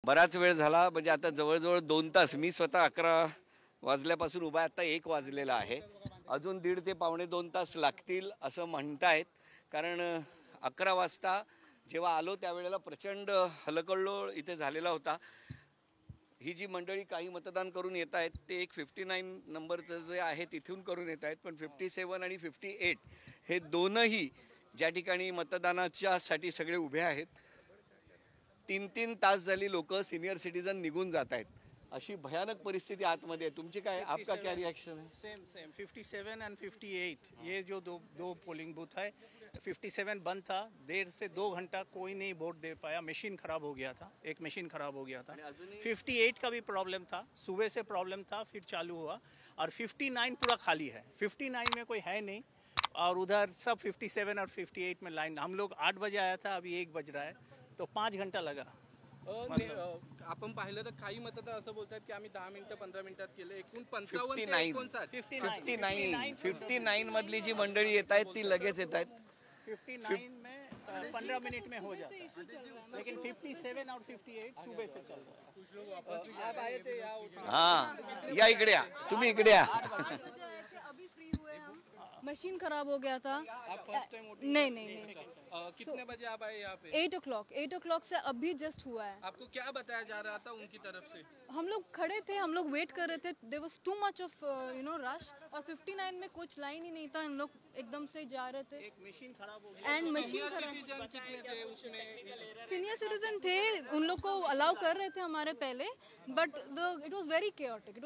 बराच वेळ झाला, म्हणजे आता जवळजवळ 2 तास. मी स्वतः 11 वाजल्यापासून उभा आहे. आता 1 वाजलेला आहे. अजून 1.5 ते पावणे 2 तास लागतील असं म्हणतायत. कारण 11 वाजता जेव्हा आलो त्यावेळेला प्रचंड हलकल्लोळ इथे झालेला होता. ही जी मंडळी काही मतदान करून येत आहेत ते एक 59 नंबरचं जे आहे तिथून करून येत आहेत, पण 57 आणि 58 हे दोनही ज्या ठिकाणी मतदानाच्यासाठी सगळे उभे आहेत, 3-3 तास झाली लोक सिनियर सिटीजन निघून जात आहेत. अशी भयानक परिस्थिती आतमध्ये आहे. तुमची काय, आपका क्या रिएक्शन है? सेम 57 एंड 58 ये जो दो पोलिंग बूथ है, 57 बंद था, देर से 2 घंटा कोई नहीं वोट दे पाया, मशीन खराब हो गया था, एक मशीन खराब हो गया था। 58 का भी प्रॉब्लम था, सुबह से प्रॉब्लम था, फिर चालू हुआ। और 59 पूरा खाली है, 59 में कोई है नहीं, और उधर सब 57 और 58 में लाइन। हम लोग 8 बजे आया था, अभी 1 बज रहा है, तो 5 घंटा लगा। आपण पाहिलं तर काही मतदार असं बोलतात की आम्ही 10 मिनिटं 15 मिनिटात केले, एकूण 55 ते 59 59 मधली जी मंडळी येत आहेत ती लगेच येत आहेत। 59 में 15 मिनट में हो जाता है, लेकिन 57 और 58 सुबह से चल रहा है। हाँ, या इकडे या, तुम्ही इकडे या। अभी फ्री हुए हम, मशीन खराब हो गया था। आप फर्स्ट टाइम नहीं। कितने बजे आप आए यहाँ पे? 8 o'clock से अभी जस्ट हुआ है। आपको क्या बताया जा रहा था उनकी तरफ से? हम लोग खड़े थे, हम लोग वेट कर रहे थे, देयर वाज टू मच ऑफ रश, और 59 में कुछ लाइन ही नहीं था, हम लोग एकदम से जा रहे थे। एक मशीन खराब हो गया, एंड मशीन सीनियर खराब, सिटीजन कितने थे उसमें? सीनियर सिटीजन थे, उन लोग को अलाउ कर रहे थे हमारे पहले, बट इट वाज वेरी केओटिक।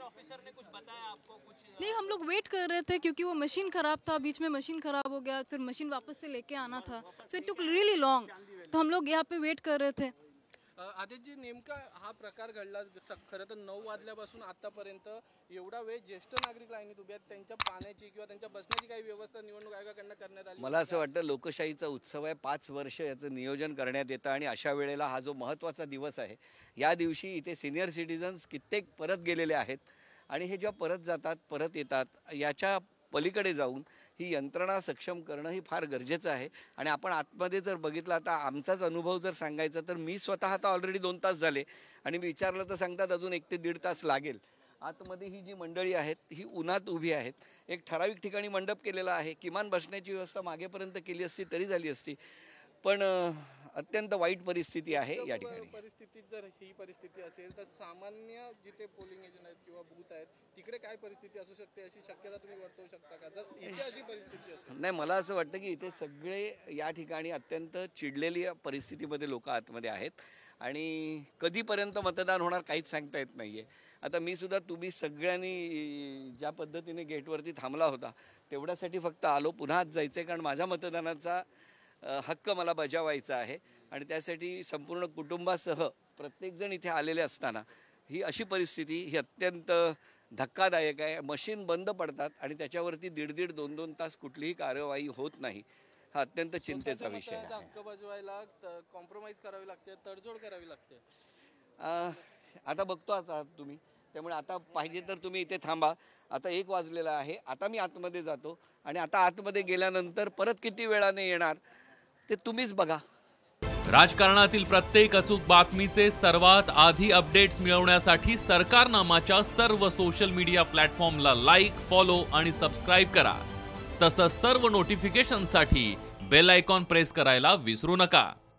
ऑफिसर ने कुछ बताया आपको? कुछ नहीं, हम लोग वेट कर रहे थे क्योंकि वो मशीन खराब था, बीच में मशीन खराब हो गया, फिर मशीन वापस से लेके आना था, so it took really long, तो हम लोग यहाँ पे वेट कर रहे थे। आदित्यजी, नेमका हा प्रकार घडला खरं तर 9 वाजल्यापासून आतापर्यंत एवढा वेळ ज्येष्ठ नागरिक लाईनीत उभे आहेत, त्यांच्या पाण्याची किंवा त्यांच्या बसण्याची काही व्यवस्था निवडणूक आयोगाकडून करण्यात आली? मला असं वाटतं लोकशाहीचा उत्सव आहे, 5 वर्ष याचं नियोजन करण्यात येतं आणि अशा वेळेला हा जो महत्त्वाचा दिवस आहे, या दिवशी इथे सिनियर सिटीजन्स कित्येक परत गेलेले आहेत आणि हे जेव्हा परत जातात, परत येतात, याच्या पलीकडे जाऊन ही यंत्रणा सक्षम करणं ही फार गरजेचं आहे। आणि आपण आतमध्ये जर बघितलं, आता आमचाच अनुभव जर सांगायचा तर मी स्वतः आता ऑलरेडी 2 तास झाले आणि मी विचारलं तर सांगतात अजून 1 ते 1.5 तास लागेल। आतमध्ये ही जी मंडळी आहेत ही उन्हात उभी आहेत, एक ठराविक ठिकाणी मंडप केलेला आहे, किमान बसण्याची व्यवस्था मागेपर्यंत केली असती तरी झाली असती, पण अत्यंत वाईट परिस्थिती आहे या ठिकाणी। परिस्थितीत जर ही परिस्थिती असेल तर सामान्य जिथे पोलिंग एजंट आहेत किंवा बूथ आहेत तिकडे काय परिस्थिती असू शकते, अशी शक्यता तुम्ही वर्तवू शकता का जर इथे अशी परिस्थिती असेल? नाही, मला असं वाटतं की इथे सगळे या ठिकाणी अत्यंत चिडलेली परिस्थितीमध्ये लोक आतमध्ये आहेत आणि कधीपर्यंत मतदान होणार काहीच सांगता येत नाही आहे। आता मी सुद्धा, तुम्ही सगळ्यांनी ज्या पद्धतीने गेटवरती थांबला होता तेवढ्यासाठी फक्त आलो, पुन्हा आज जायचं आहे कारण माझ्या मतदानाचा हक्क मला बजावायचा आहे आणि त्यासाठी संपूर्ण कुटुंबासह प्रत्येकजण इथे आलेले असताना ही अशी परिस्थिती ही अत्यंत धक्कादायक आहे। मशीन बंद पडतात आणि त्याच्यावरती 1.5 ते 2 तास कुठलीही कार्यवाही होत नाही, हा अत्यंत चिंतेचा विषय आहे। हक्क बजवायला कॉम्प्रोमाइज करावी लागते, तडजोड करावी लागते। आता बघतो आता तुम्ही, त्यामुळे आता पाहिजे तर तुम्ही इथे थांबा। आता 1 वाजलेला आहे, आता मी आतमध्ये जातो आणि आता आतमध्ये गेल्यानंतर परत किती वेळाने येणार ते तुम्हीच बघा। राजकारणातील प्रत्येक अचूक बातमीचे सर्वात आधी अपडेट्स मिळवण्यासाठी सरकारनामाच्या सर्व सोशल मीडिया प्लॅटफॉर्मला लाईक, फॉलो आणि सबस्क्राईब करा। तसंच सर्व नोटिफिकेशनसाठी बेल आयकॉन प्रेस करायला विसरू नका।